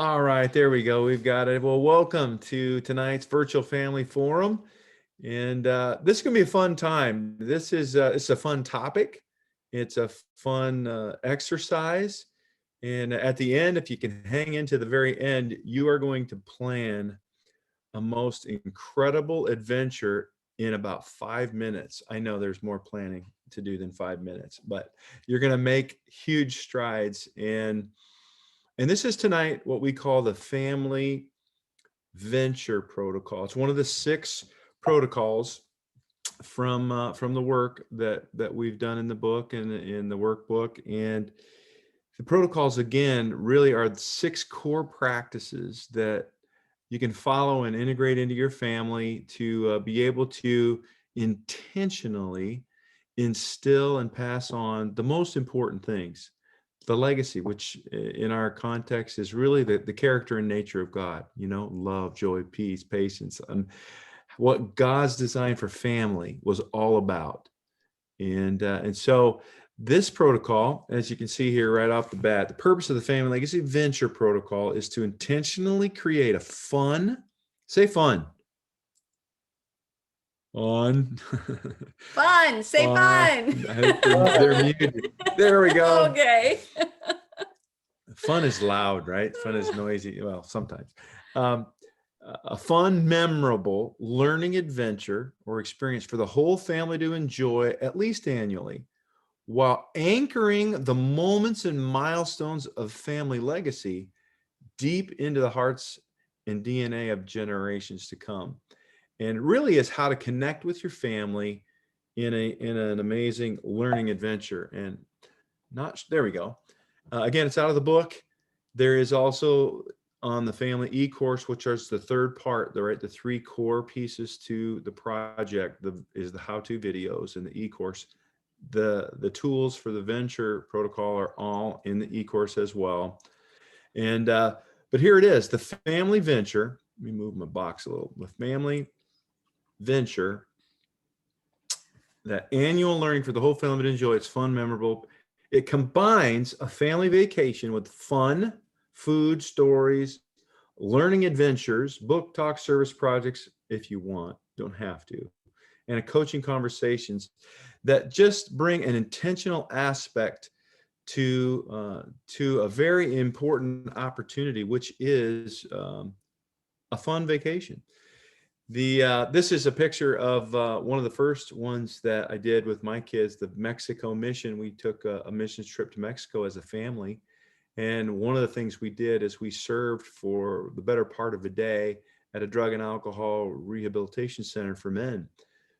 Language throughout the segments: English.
All right, there we go. We've got it. Well, welcome to tonight's virtual family forum, and this is going to be a fun time. This is it's a fun topic. It's a fun exercise, and at the end, if you can hang into the very end, you are going to plan a most incredible adventure in about 5 minutes. I know there's more planning to do than 5 minutes, but you're going to make huge strides. And this is tonight what we call the family venture protocol. It's one of the 6 protocols from the work that we've done in the book and in the workbook. And the protocols, again, really are 6 core practices that you can follow and integrate into your family to be able to intentionally instill and pass on the most important things, the legacy, which in our context is really the character and nature of God, love, joy, peace, patience, and what God's design for family was all about. And so this protocol, as you can see here right off the bat, the purpose of the Family Legacy Venture Protocol is to intentionally create a fun, say fun, on. Fun, say fun. They're muted. There we go. Okay. Fun is loud, right? Fun is noisy. Well, sometimes. A fun, memorable learning adventure or experience for the whole family to enjoy at least annually, while anchoring the moments and milestones of family legacy deep into the hearts and DNA of generations to come. And really is how to connect with your family in an amazing learning adventure. And there we go. Again, it's out of the book. There is also on the family e-course, which is the third part, the 3 core pieces to the project, is the how-to videos and the e-course. The tools for the venture protocol are all in the e-course as well. And but here it is, the family venture. Let me move my box a little. The family venture, that annual learning for the whole family to enjoy. It's fun, memorable. It combines a family vacation with fun, food, stories, learning adventures, book talk, service projects, if you want, don't have to, and a coaching conversations that just bring an intentional aspect to a very important opportunity, which is a fun vacation. This is a picture of one of the first ones that I did with my kids, the Mexico mission. We took a missions trip to Mexico as a family. And one of the things we did is we served for the better part of a day at a drug and alcohol rehabilitation center for men.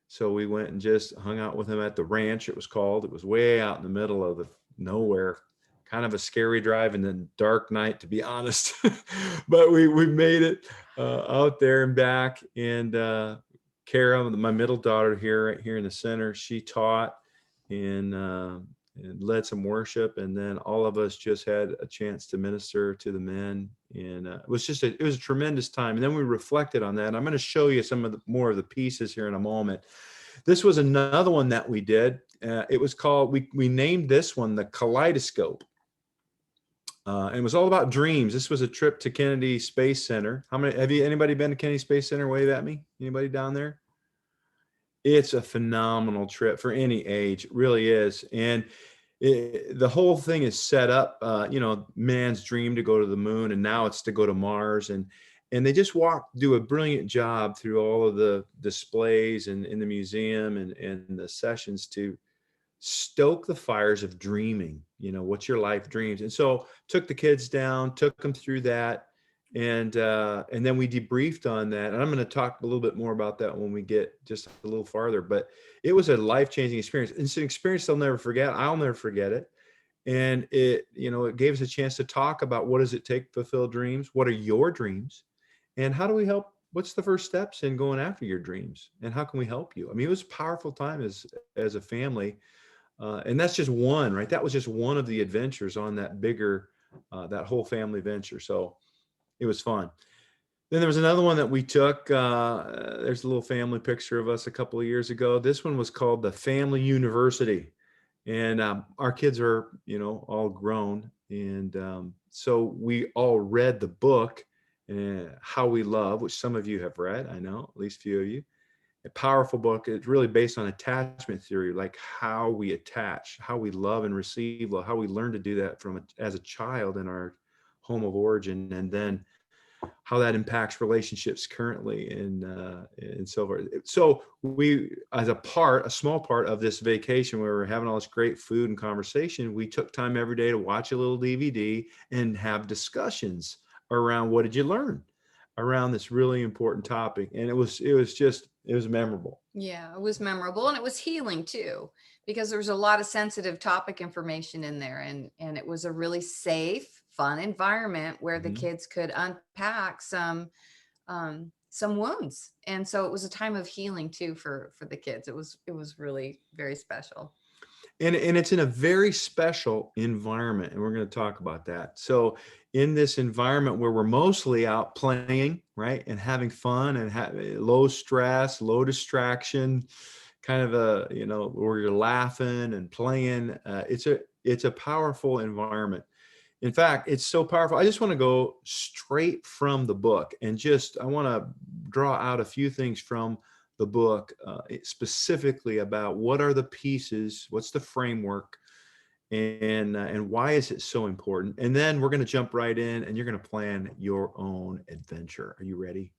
So we went and just hung out with them at the ranch, it was called. It was way out in the middle of the nowhere, kind of a scary drive in the dark night, to be honest. But we made it out there and back. And Kara, my middle daughter here, right here in the center, she taught and led some worship. And then all of us just had a chance to minister to the men. And it was a tremendous time. And then we reflected on that. I'm going to show you some of more of the pieces here in a moment. This was another one that we did. It was called, we named this one the Kaleidoscope. And it was all about dreams. This was a trip to Kennedy Space Center. Anybody been to Kennedy Space Center? Wave at me. Anybody down there? It's a phenomenal trip for any age. It really is. And the whole thing is set up, man's dream to go to the moon, and now it's to go to Mars. And they just do a brilliant job through all of the displays and in the museum and the sessions to stoke the fires of dreaming. What's your life dreams? And so took the kids down, took them through that. And then we debriefed on that. And I'm going to talk a little bit more about that when we get just a little farther. But it was a life-changing experience. It's an experience they'll never forget. I'll never forget it. And it gave us a chance to talk about what does it take to fulfill dreams? What are your dreams? And how do we help? What's the first steps in going after your dreams? And how can we help you? I mean, it was a powerful time as a family. And that's just one, right? That was just one of the adventures on that bigger, that whole family venture. So it was fun. Then there was another one that we took. There's a little family picture of us a couple of years ago. This one was called the Family University. And our kids are, all grown. And so we all read the book, How We Love, which some of you have read, I know, at least a few of you. A powerful book. It's really based on attachment theory, like how we attach, how we love and receive love, how we learn to do that as a child in our home of origin, and then how that impacts relationships currently and so forth. So we, as a small part of this vacation where we're having all this great food and conversation, we took time every day to watch a little DVD and have discussions around what did you learn around this really important topic. And it was memorable. Yeah, it was memorable, and it was healing too, because there was a lot of sensitive topic information in there, and it was a really safe, fun environment where the Mhm. kids could unpack some wounds. And so it was a time of healing too for the kids. It was really very special. And it's in a very special environment, and we're going to talk about that. So in this environment where we're mostly out playing, right, and having fun and low stress, low distraction, kind of where you're laughing and playing, it's a powerful environment. In fact, it's so powerful. I just want to go straight from the book and I want to draw out a few things from the book, specifically about what are the pieces, what's the framework, and why is it so important. And then we're going to jump right in, and you're going to plan your own adventure. Are you ready?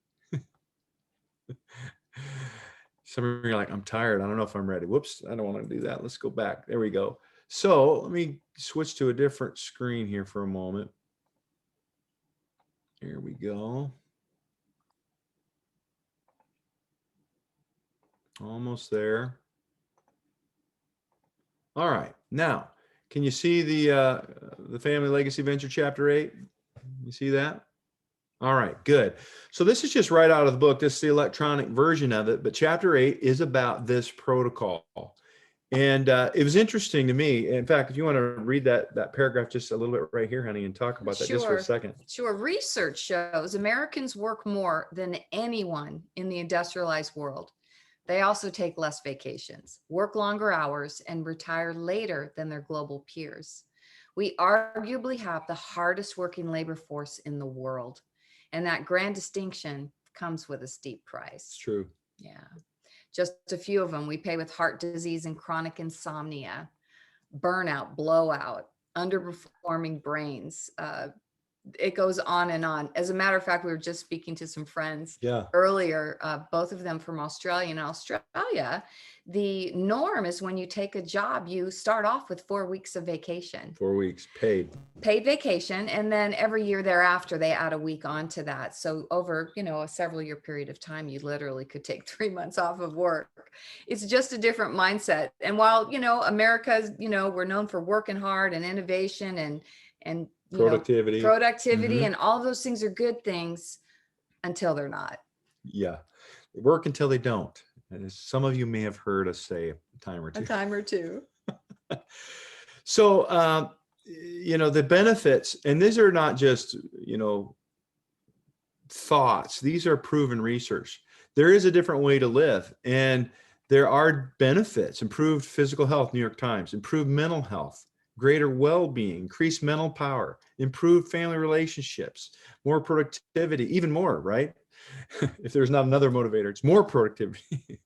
Some of you are like, I'm tired. I don't know if I'm ready. Whoops, I don't want to do that. Let's go back. There we go. So let me switch to a different screen here for a moment. Here we go. Almost there. All right. Now, can you see the Family Legacy Venture Chapter 8? You see that? All right, good. So this is just right out of the book. This is the electronic version of it, but Chapter 8 is about this protocol. And it was interesting to me. In fact, if you want to read that paragraph just a little bit right here, honey, and talk about that just for a second. Sure. Research shows Americans work more than anyone in the industrialized world. They also take less vacations, work longer hours, and retire later than their global peers. We arguably have the hardest working labor force in the world. And that grand distinction comes with a steep price. It's true. Yeah. Just a few of them. We pay with heart disease and chronic insomnia, burnout, blowout, underperforming brains. It goes on and on. As a matter of fact, we were just speaking to some friends earlier, both of them from Australia. In Australia, the norm is when you take a job, you start off with 4 weeks of vacation. 4 weeks paid Vacation. And then every year thereafter, they add a week onto that. So over, a several year period of time, you literally could take 3 months off of work. It's just a different mindset. And while, America's, we're known for working hard and innovation and productivity, mm-hmm. And all of those things are good things until they're not. Yeah. They work until they don't. And some of you may have heard us say a time or two. So, the benefits, and these are not just, thoughts. These are proven research. There is a different way to live, and there are benefits: improved physical health, New York Times, improved mental health, greater well-being, increased mental power, improved family relationships, more productivity, even more, right? If there's not another motivator, it's more productivity.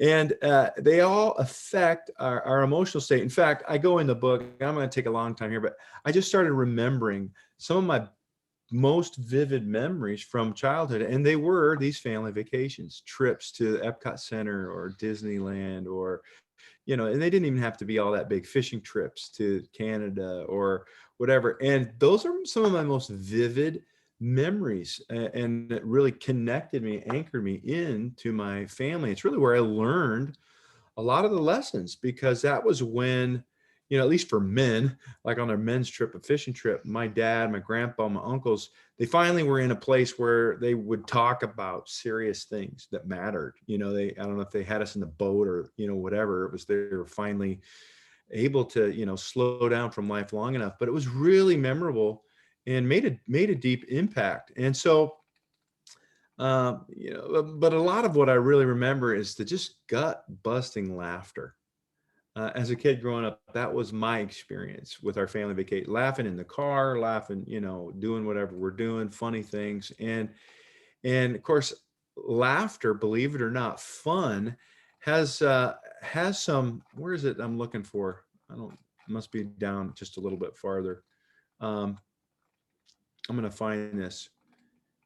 And they all affect our emotional state. In fact, I go in the book, I'm going to take a long time here, but I just started remembering some of my most vivid memories from childhood. And they were these family vacations, trips to Epcot Center or Disneyland, or, and they didn't even have to be all that big, fishing trips to Canada or whatever. And those are some of my most vivid memories, and it really connected me, anchored me into my family. It's really where I learned a lot of the lessons, because that was when, at least for men, like on their men's trip, a fishing trip, my dad, my grandpa, my uncles, they finally were in a place where they would talk about serious things that mattered. I don't know if they had us in the boat or, whatever it was, they were finally able to, slow down from life long enough. But it was really memorable and made a deep impact. And so, but a lot of what I really remember is the just gut busting laughter. As a kid growing up, that was my experience with our family vacation, laughing in the car, laughing, doing whatever we're doing, funny things. And of course, laughter, believe it or not, fun has some, where is it I'm looking for? I don't, it must be down just a little bit farther. Um, I'm going to find this.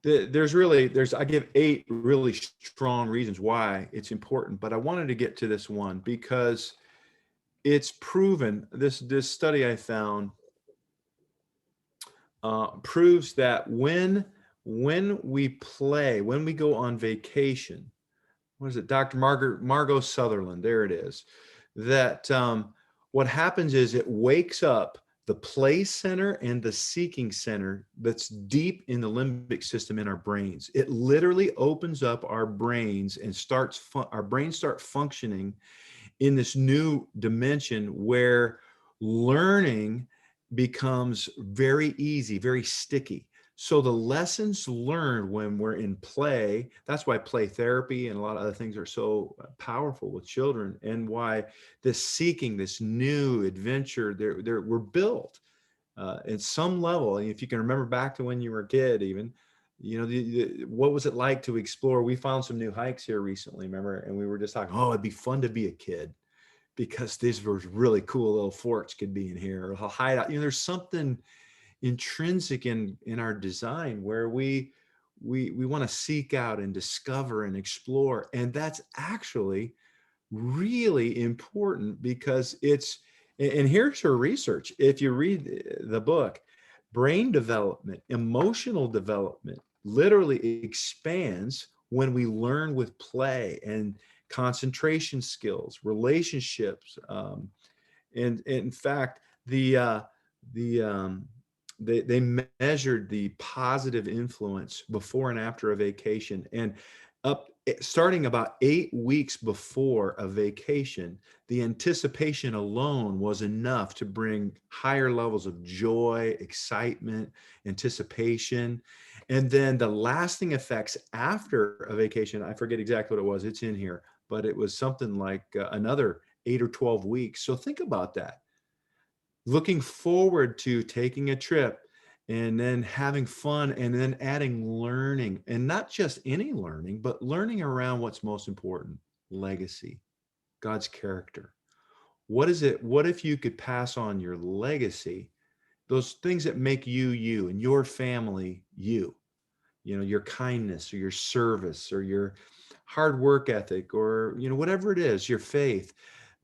I give 8 really strong reasons why it's important, but I wanted to get to this one because it's proven, this study I found proves that when we play, when we go on vacation, what is it, Dr. Margot Sutherland, there it is, that what happens is it wakes up the play center and the seeking center that's deep in the limbic system in our brains. It literally opens up our brains and our brains start functioning in this new dimension where learning becomes very easy, very sticky. So the lessons learned when we're in play, that's why play therapy and a lot of other things are so powerful with children, and why this seeking, this new adventure, we're built at some level. And if you can remember back to when you were a kid, even, what was it like to explore? We found some new hikes here recently, remember? And we were just talking, oh, it'd be fun to be a kid because these were really cool little forts could be in here, or a hideout. There's something intrinsic in our design where we want to seek out and discover and explore, and that's actually really important because and here's her research. If you read the book, brain development, emotional development literally expands when we learn with play, and concentration skills, relationships, and in fact, the they measured the positive influence before and after a vacation, and starting about 8 weeks before a vacation, the anticipation alone was enough to bring higher levels of joy, excitement, anticipation. And then the lasting effects after a vacation, I forget exactly what it was, it's in here, but it was something like another 8 or 12 weeks. So think about that. Looking forward to taking a trip and then having fun and then adding learning, and not just any learning, but learning around what's most important: legacy, God's character. What is it? What if you could pass on your legacy, those things that make you you and your family you? Your kindness or your service or your hard work ethic, or whatever it is, your faith.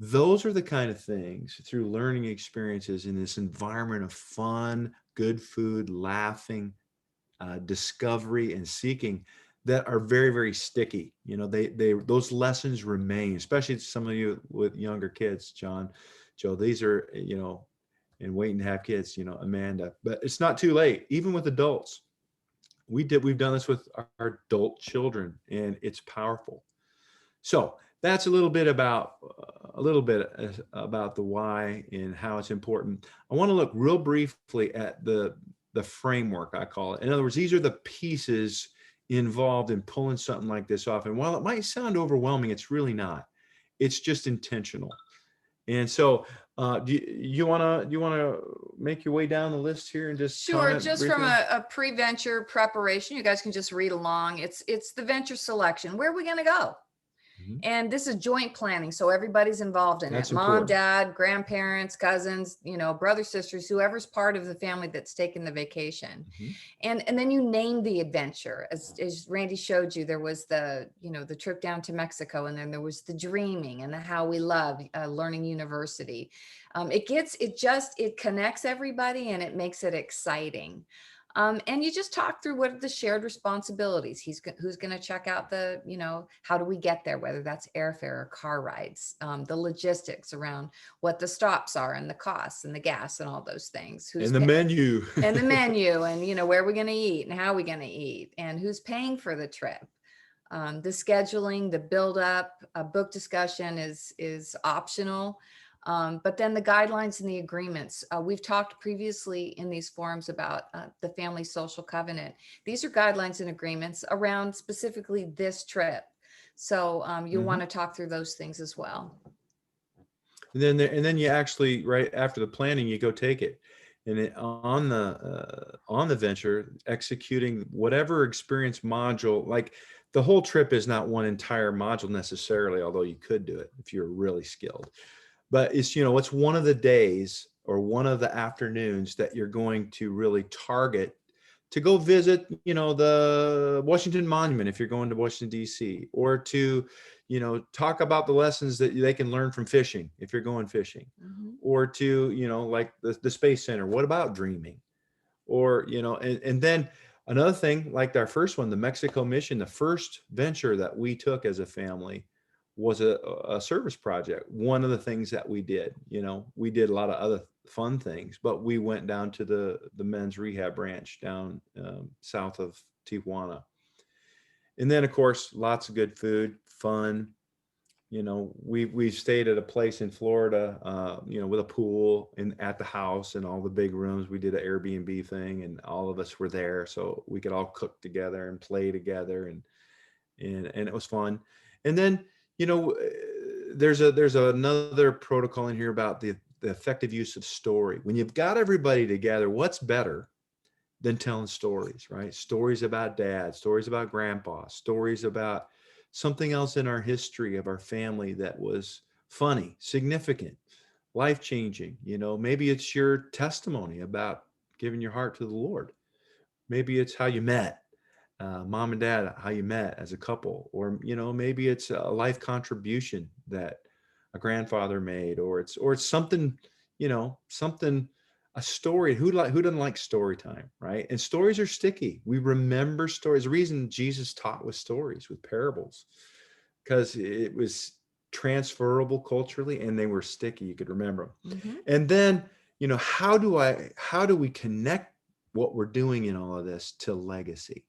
Those are the kind of things, through learning experiences in this environment of fun, good food, laughing, discovery, and seeking, that are very, very sticky. They those lessons remain, especially some of you with younger kids, Joe. These are, and waiting to have kids, Amanda. But it's not too late, even with adults. We've done this with our adult children, and it's powerful. So that's a little bit about the why and how it's important. I want to look real briefly at the framework, I call it. In other words, these are the pieces involved in pulling something like this off. And while it might sound overwhelming, it's really not. It's just intentional. And so, do you want to make your way down the list here and just Sure, comment just from briefly? a pre-venture preparation, you guys can just read along. It's the venture selection. Where are we going to go? Mhm. And this is joint planning, so everybody's involved in it: That's mom, important. dad, grandparents, cousins, brothers, sisters, whoever's part of the family that's taking the vacation. Mhm. And then you name the adventure. As Randy showed you, there was the trip down to Mexico, and then there was the dreaming and the how we love learning university. It connects everybody, and it makes it exciting. And you just talk through what are the shared responsibilities. Who's going to check out how do we get there, whether that's airfare or car rides, the logistics around what the stops are and the costs and the gas and all those things. And the menu. And the menu, and where we're going to eat and how we're going to eat, and who's paying for the trip. The scheduling, the build up, book discussion is optional. But then the guidelines and the agreements. We've talked previously in these forums about the family social covenant. These are guidelines and agreements around specifically this trip. So you'll want Mhm. to talk through those things as well. And then you actually, right after the planning, you go take it. And on the venture, executing whatever experience module, like the whole trip is not one entire module necessarily, although you could do it if you're really skilled. But it's, it's one of the days or one of the afternoons that you're going to really target to go visit, the Washington Monument if you're going to Washington, D.C., or to, talk about the lessons that they can learn from fishing if you're going fishing, Mhm. or to, like the Space Center. What about dreaming? Or, and then another thing, like our first one, the Mexico mission, the first venture that we took as a family was a service project. One of the things that we did, we did a lot of other fun things, but we went down to the men's rehab branch down south of Tijuana. And then of course, lots of good food, fun. We stayed at a place in Florida, with a pool in at the house and all the big rooms. We did an Airbnb thing, and all of us were there, so we could all cook together and play together, and it was fun. And then, there's another protocol in here about the effective use of story. When you've got everybody together, what's better than telling stories, right? Stories about dad, stories about grandpa, stories about something else in our history of our family that was funny, significant, life changing. Maybe it's your testimony about giving your heart to the Lord. Maybe it's how you met, mom and dad, how you met as a couple, or maybe it's a life contribution that a grandfather made, or it's something, something, a story. Who doesn't like story time, right? And stories are sticky. We remember stories. The reason Jesus taught with stories, with parables, because it was transferable culturally and they were sticky. You could remember them. Mhm. And then, how do we connect what we're doing in all of this to legacy?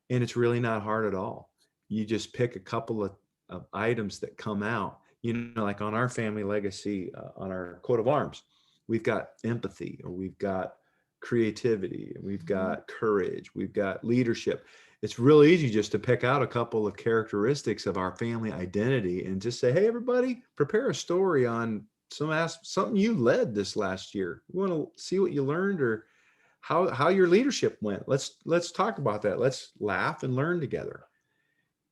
And it's really not hard at all. You just pick a couple of items that come out, like on our family legacy, on our coat of arms, we've got empathy, or we've got creativity, and we've Mhm. got courage, we've got leadership. It's real easy just to pick out a couple of characteristics of our family identity and just say, hey, everybody, prepare a story on something you led this last year. We want to see what you learned, or how your leadership went. Let's talk about that. Let's laugh and learn together.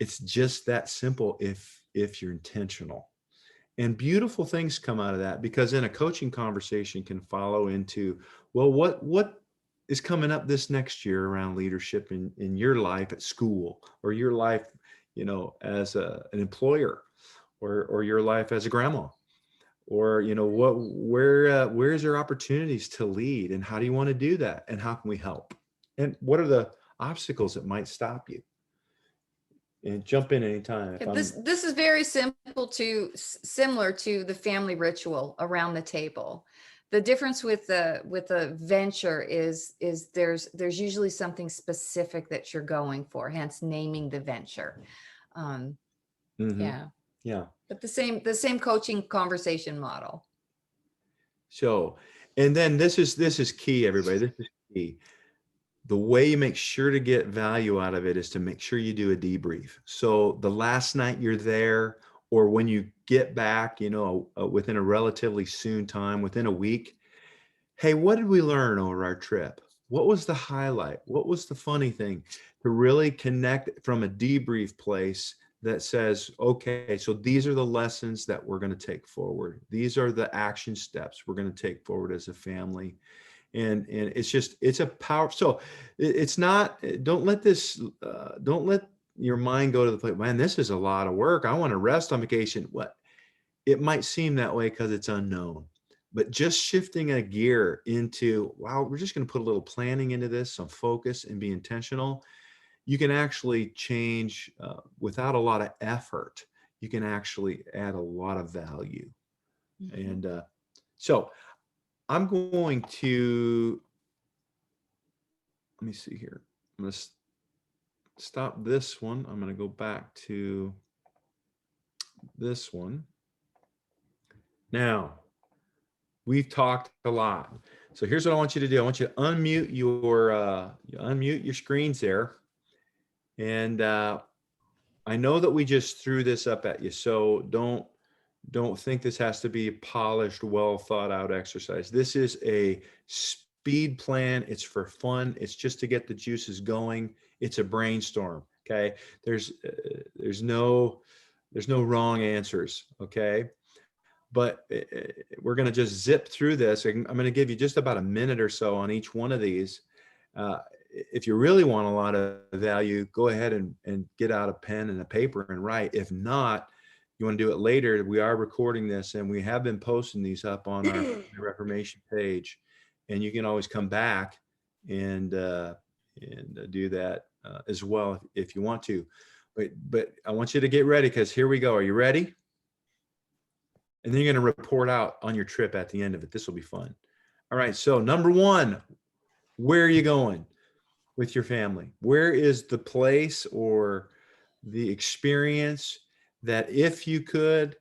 It's just that simple if you're intentional. And beautiful things come out of that, because then a coaching conversation can follow into, well, what is coming up this next year around leadership in your life at school, or your life, as an employer, or your life as a grandma, or where's there opportunities to lead, and how do you want to do that, and how can we help, and what are the obstacles that might stop you? And jump in anytime if Yeah, I'm. this is very simple to similar to the family ritual around the table. The difference with the venture is there's usually something specific that you're going for, hence naming the venture. Um, Hmm. yeah, Yeah. but the same coaching conversation model. So, and then this is key, everybody. This is key. The way you make sure to get value out of it is to make sure you do a debrief. So the last night you're there, or when you get back, within a relatively soon time, within a week, hey, what did we learn over our trip? What was the highlight? What was the funny thing? To really connect from a debrief place that says, okay, so these are the lessons that we're going to take forward. These are the action steps we're going to take forward as a family. And it's a power. So it's not, don't let your mind go to the place, man, this is a lot of work. I want to rest on vacation. What? It might seem that way because it's unknown, but just shifting a gear into, wow, we're just going to put a little planning into this, some focus, and be intentional. You can actually change without a lot of effort. You can actually add a lot of value. Mhm. And so I'm going to, let me see here. I'm going to stop this one. I'm going to go back to this one. Now, we've talked a lot. So here's what I want you to do. I want you to unmute your screens there. And I know that we just threw this up at you, so Don't think this has to be a polished, well thought out exercise. This is a speed plan. It's for fun. It's just to get the juices going. It's a brainstorm. Okay. There's no wrong answers. Okay. But we're going to just zip through this. I'm going to give you just about a minute or so on each one of these. If you really want a lot of value, go ahead and get out a pen and a paper and write. If not, you want to do it later, we are recording this and we have been posting these up on our Reformation page. And you can always come back and do that as well if you want to. But I want you to get ready because here we go. Are you ready? And then you're going to report out on your trip at the end of it. This will be fun. All right. So number one, where are you going with your family? Where is the place or the experience that if you could,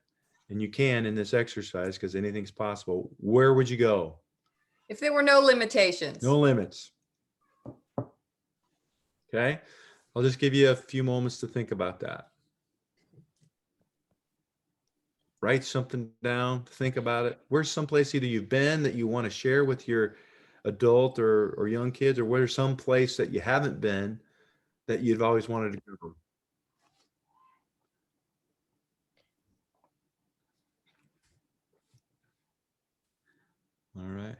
and you can in this exercise because anything's possible, where would you go? If there were no limitations. No limits. Okay. I'll just give you a few moments to think about that. Write something down, think about it. Where's someplace either you've been that you want to share with your adult or young kids, or where's some place that you haven't been that you've always wanted to go? All right.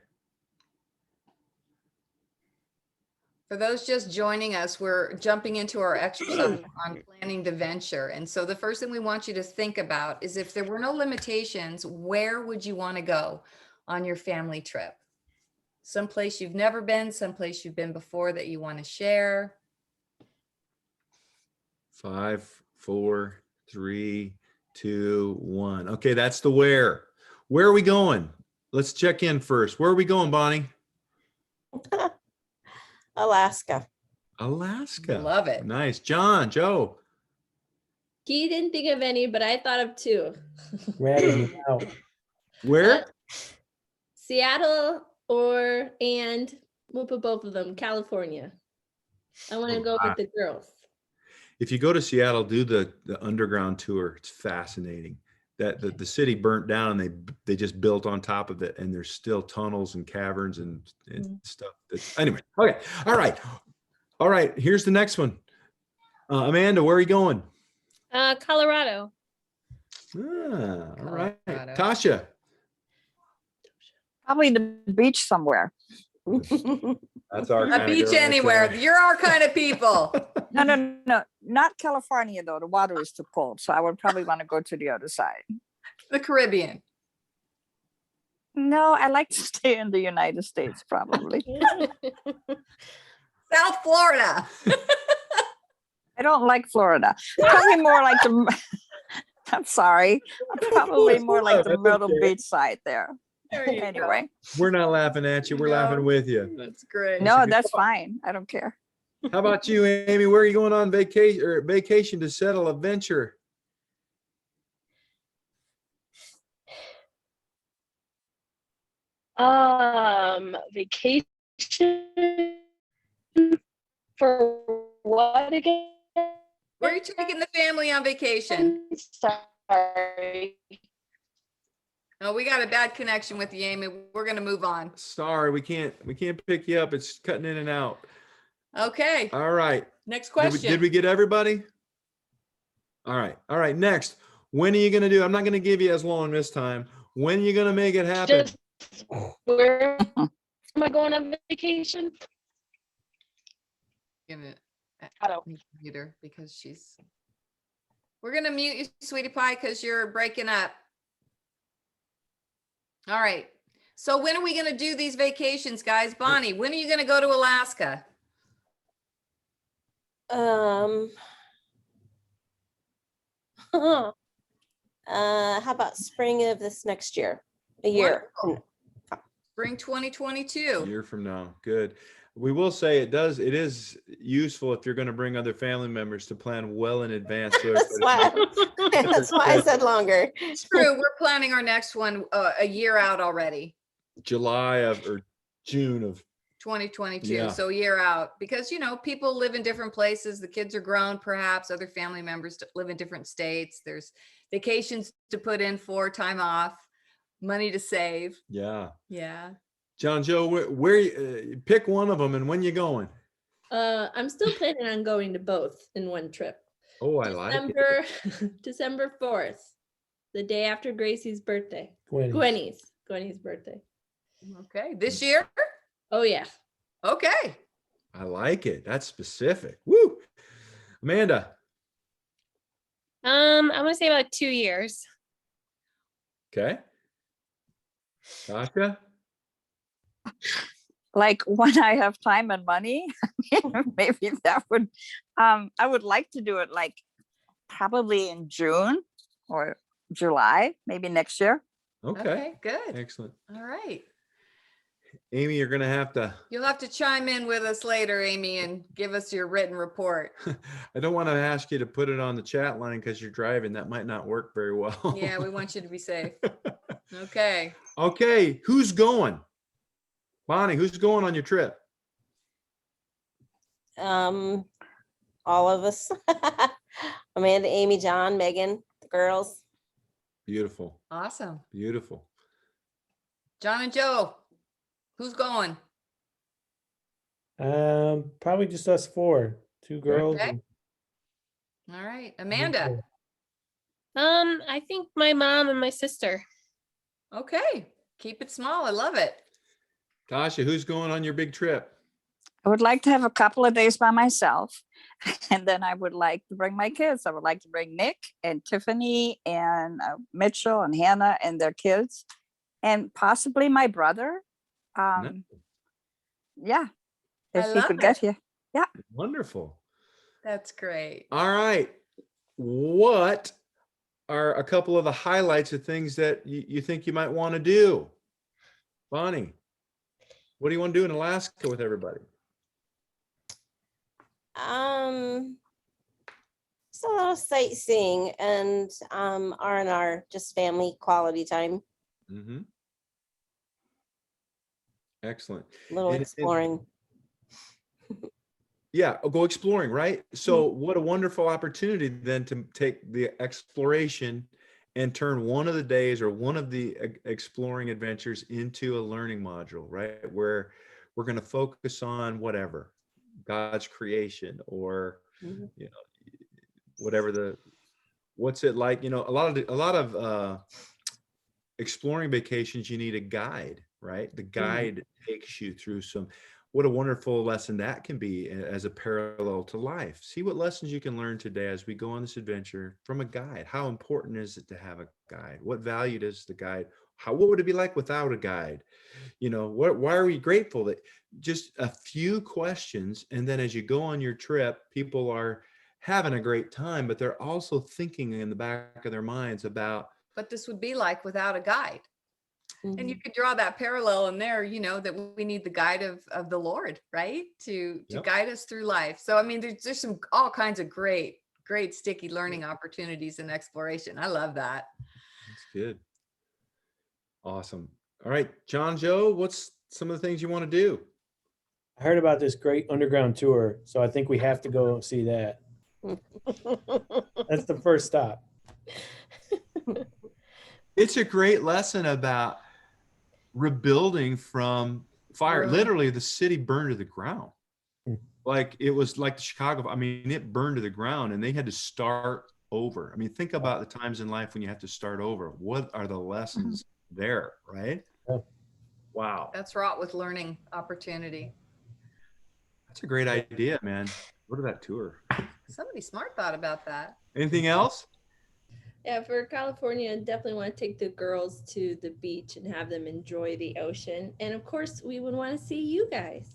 For those just joining us, we're jumping into our exercise on planning the venture. And so the first thing we want you to think about is if there were no limitations, where would you want to go on your family trip? Someplace you've never been, someplace you've been before that you want to share. 5, 4, 3, 2, 1. Okay, that's the where. Where are we going? Let's check in first. Where are we going, Bonnie? Alaska. Alaska. Love it. Nice. John, Joe. He didn't think of any, but I thought of two. Ready now. Where? Seattle and we'll put both of them, California. I want to Oh, go wow. with the girls. If you go to Seattle, do the underground tour. It's fascinating. That the city burnt down and they just built on top of it, and there's still tunnels and caverns and stuff. Anyway, okay, all right. Here's the next one. Amanda, where are you going? Colorado. All right. Colorado. Tasha. Probably the beach somewhere. That's our A kind of beach girl right anywhere. there. You're our kind of people. No, not California though. The water is too cold, so I would probably want to go to the other side. The Caribbean. No, I like to stay in the United States, probably. South Florida. I don't like Florida. Probably more like the. I'm sorry. Probably more like the That's Myrtle okay. Beach side there. There you go. Anyway, We're not laughing at you. We're laughing with you. That's great. no, that's fine. I don't care. How about you, Amy? Where are you going on vacation to settle a venture? Vacation for what again? Where are you taking the family on vacation? Sorry. Oh, we got a bad connection with you, Amy. We're going to move on. Sorry, we can't pick you up. It's cutting in and out. Okay. All right. Next Did question. we get everybody? All right. Next, when are you going to do? I'm not going to give you as long this time. When are you going to make it happen? Just where am I going on vacation? Gonna Colorado. mute her because she's. We're going to mute you, sweetie pie, because you're breaking up. All right. So when are we going to do these vacations, guys? Bonnie, when are you going to go to Alaska? How about spring of this next year? A year. Wonderful. Spring 2022. A year from now. Good. We will say it is useful if you're going to bring other family members to plan well in advance. So That's why, that's why I said longer. It's true. We're planning our next one a year out already. July or June of 2022. Yeah. So a year out, because, people live in different places. The kids are grown, perhaps other family members live in different states. There's vacations to put in for, time off, money to save. Yeah. Yeah. John Joe, pick one of them and when you going? I'm still planning on going to both in one trip. Oh, I like it. December 4th, the day after Gracie's birthday. Gwenny's. Gwenny's birthday. Okay. This year? Oh yeah. Okay. I like it. That's specific. Woo. Amanda. I want to say about 2 years. Okay. Sasha. Like when I have time and money, maybe that would, I would like to do it like probably in June or July, maybe next year. Okay. Okay. Good. Excellent. All right. Amy, you're going to have to, You'll have to chime in with us later, Amy, and give us your written report. I don't want to ask you to put it on the chat line because you're driving. That might not work very well. Yeah, we want you to be safe. Okay. Okay. Who's going? Bonnie, who's going on your trip? All of us. Amanda, Amy, John, Megan, the girls. Beautiful. Awesome. Beautiful. John and Joe, who's going? Probably just us four, 2 girls. Okay. and All right. me Amanda. four. I think my mom and my sister. Okay. Keep it small. I love it. Tasha, who's going on your big trip? I would like to have a couple of days by myself. And then I would like to bring my kids. I would like to bring Nick and Tiffany and Mitchell and Hannah and their kids and possibly my brother. Yeah, I if he love could get it. here. Wonderful. That's great. All right. What are a couple of the highlights of things that you think you might want to do? Bonnie, what do you want to do in Alaska with everybody? Just a lot of sightseeing and R&R, just family quality time, Mm-hmm. Excellent. a little And- exploring. Yeah, go exploring, right? So what a wonderful opportunity then to take the exploration and turn one of the days or one of the exploring adventures into a learning module, right? Where we're going to focus on whatever, God's creation or, Mhm. whatever what's it like? A lot of exploring vacations, you need a guide, right? The guide takes you through what a wonderful lesson that can be as a parallel to life. See what lessons you can learn today as we go on this adventure from a guide. How important is it to have a guide? What value does the guide? What would it be like without a guide? Why are we grateful that just a few questions, and then as you go on your trip, people are having a great time, but they're also thinking in the back of their minds about What this would be like without a guide. And you Mhm. could draw that parallel in there, that we need the guide of the Lord, right? To Yep. guide us through life. So, I mean, there's all kinds of great sticky learning opportunities and exploration. I love that. That's good. Awesome. All right, John Joe, what's some of the things you want to do? I heard about this great underground tour, so I think we have to go see that. That's the first stop. It's a great lesson about rebuilding from fire. Ruin. Literally, the city burned to the ground. Hmm. Like it was like the Chicago. I mean, it burned to the ground, and they had to start over. I mean, think about the times in life when you have to start over. What are the lessons there, right? Yeah. Wow, That's wrought with learning opportunity. that's a great idea, man. Go to that tour. Somebody smart thought about that. Anything else? Yeah, for California, I definitely want to take the girls to the beach and have them enjoy the ocean. And of course, we would want to see you guys.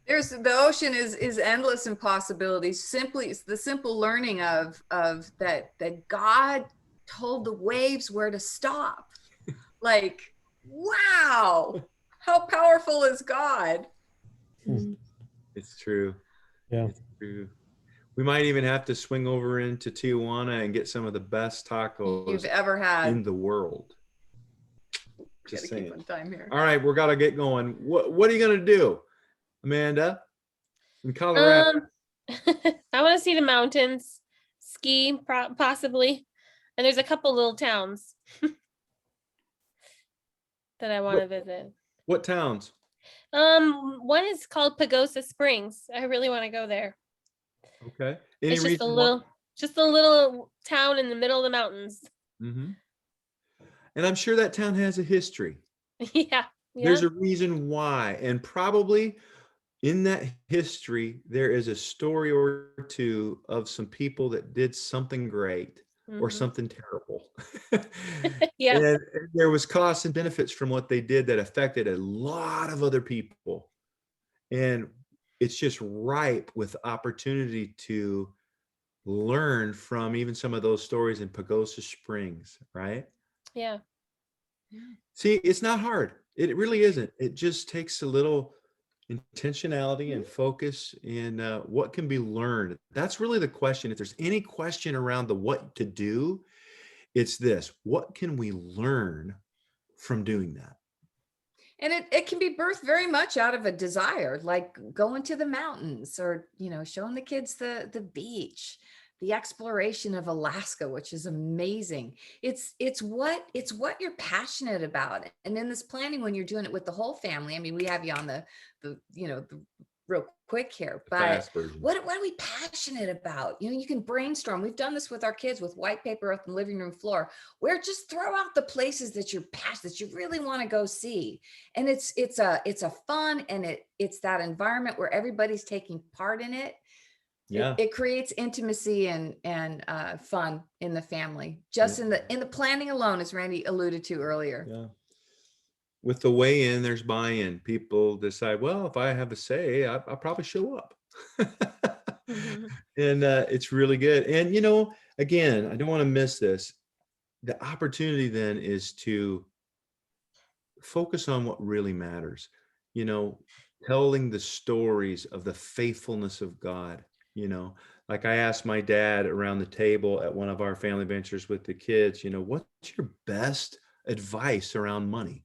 The ocean is endless in possibilities. Simply, it's the simple learning of that God told the waves where to stop. Like, wow, how powerful is God? It's true. Yeah. It's true. We might even have to swing over into Tijuana and get some of the best tacos You've ever had. in the world. Just Gotta keep saying. on time here. All right, we're gotta get going. What are you gonna do, Amanda, in Colorado? I want to see the mountains, ski possibly, and there's a couple little towns that I want to visit. What towns? One is called Pagosa Springs. I really want to go there. Okay. Any It's just a reason why? little town in the middle of the mountains. Mhm. And I'm sure that town has a history. Yeah, There's yeah. a reason why, and probably in that history there is a story or two of some people that did something great or Mhm. something terrible. Yeah, And there was costs and benefits from what they did that affected a lot of other people. And it's just ripe with opportunity to learn from even some of those stories in Pagosa Springs, right? yeah. See, it's not hard. It really isn't. It just takes a little intentionality and focus in what can be learned. That's really the question. If there's any question around the what to do, it's this: what can we learn from doing that? And it can be birthed very much out of a desire, like going to the mountains or, showing the kids the beach, the exploration of Alaska, which is amazing. It's what you're passionate about. And in this planning, when you're doing it with the whole family, I mean, we have you on the real quick here, but Fast version. what are we passionate about? You can brainstorm. We've done this with our kids with white paper on the living room floor, where just throw out the places that you're passionate, that you really want to go see. And it's a fun, and it's that environment where everybody's taking part in it. Yeah. It creates intimacy and fun in the family, just Yeah. in the planning alone, as Randy alluded to earlier. Yeah. With the weigh in, there's buy-in. People decide, well, if I have a say, I'll probably show up. Mhm. And it's really good. And, again, I don't want to miss this. The opportunity then is to focus on what really matters, telling the stories of the faithfulness of God, like I asked my dad around the table at one of our family ventures with the kids, what's your best advice around money?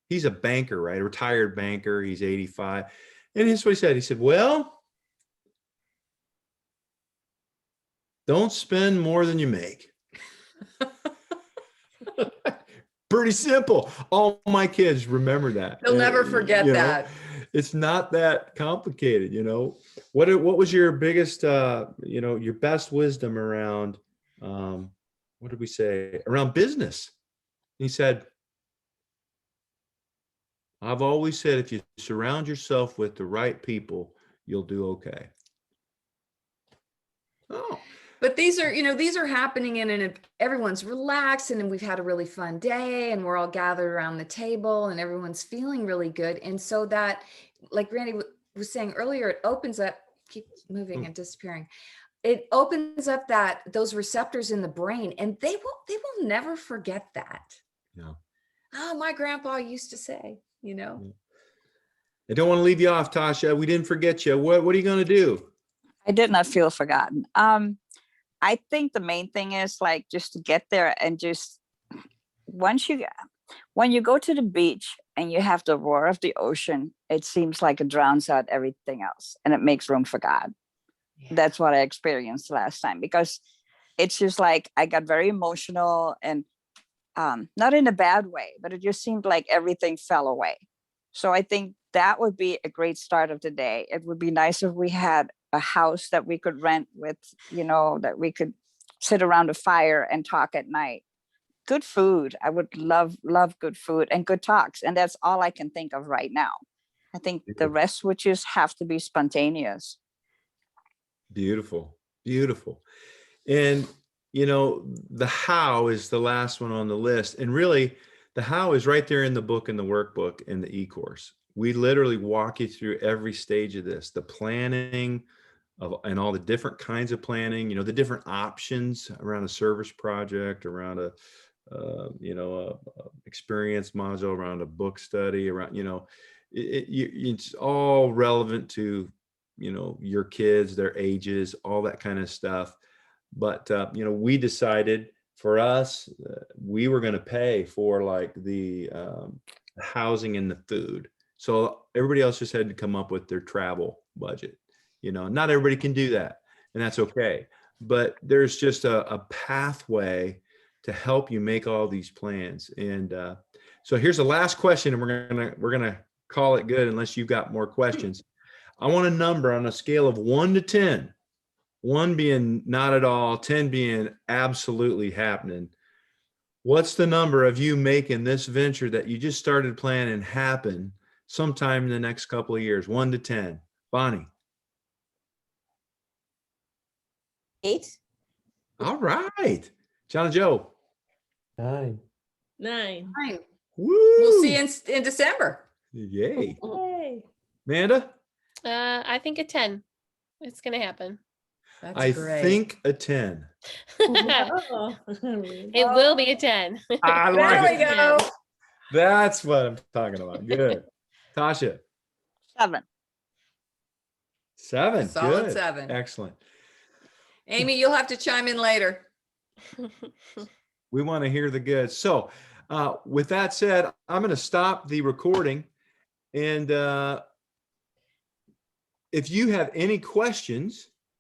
He's a banker, right? A retired banker. He's 85. And here's what he said. He said, well, don't spend more than you make. Pretty simple. All my kids remember that. They'll never forget that. It's not that complicated, What was your biggest, your best wisdom around, what did we say? Around business? He said, I've always said, if you surround yourself with the right people, you'll do okay. Oh, But these are happening and everyone's relaxed and we've had a really fun day and we're all gathered around the table and everyone's feeling really good. And so that, like Randy was saying earlier, it opens up, keep moving and disappearing. It opens up those receptors in the brain, and they will never forget that. yeah. Oh, my grandpa used to say, I don't want to leave you off, Tasha. We didn't forget you. What are you going to do? I did not feel forgotten. I think the main thing is like just to get there and just when you go to the beach and you have the roar of the ocean, it seems like it drowns out everything else and it makes room for God. Yeah. That's what I experienced last time, because it's just like I got very emotional and not in a bad way, but it just seemed like everything fell away. So I think that would be a great start of the day. It would be nice if we had a house that we could rent with, that we could sit around a fire and talk at night. Good food. I would love good food and good talks. And that's all I can think of right now. I think the rest would just have to be spontaneous. Beautiful. Beautiful. And, the how is the last one on the list. And really, the how is right there in the book, in the workbook, in the e-course. We literally walk you through every stage of this, the planning and all the different kinds of planning, the different options around a service project, around a experience module, around a book study, around, it's all relevant to, your kids, their ages, all that kind of stuff. But, we decided for us, we were going to pay for like the housing and the food. So everybody else just had to come up with their travel budget. You know, not everybody can do that, and that's okay. But there's just a pathway to help you make all these plans. And so here's the last question, and we're gonna call it good unless you've got more questions. I want a number on a scale of 1 to 10. 1 being not at all, 10 being absolutely happening. What's the number of you making this venture that you just started planning happen sometime in the next couple of years? 1 to 10. Bonnie. 8. All right. John and Joe. 9. 9. Fine. Woo. We'll see you in December. Yay. Yay. Amanda? I think a 10. It's gonna happen. That's I great. think a 10. Oh. It will be a 10. I There like we it. go. That's what I'm talking about. Good. Tasha. 7. 7. Solid Good. 7. Excellent. Amy, you'll have to chime in later. We want to hear the good. So with that said, I'm going to stop the recording. And if you have any questions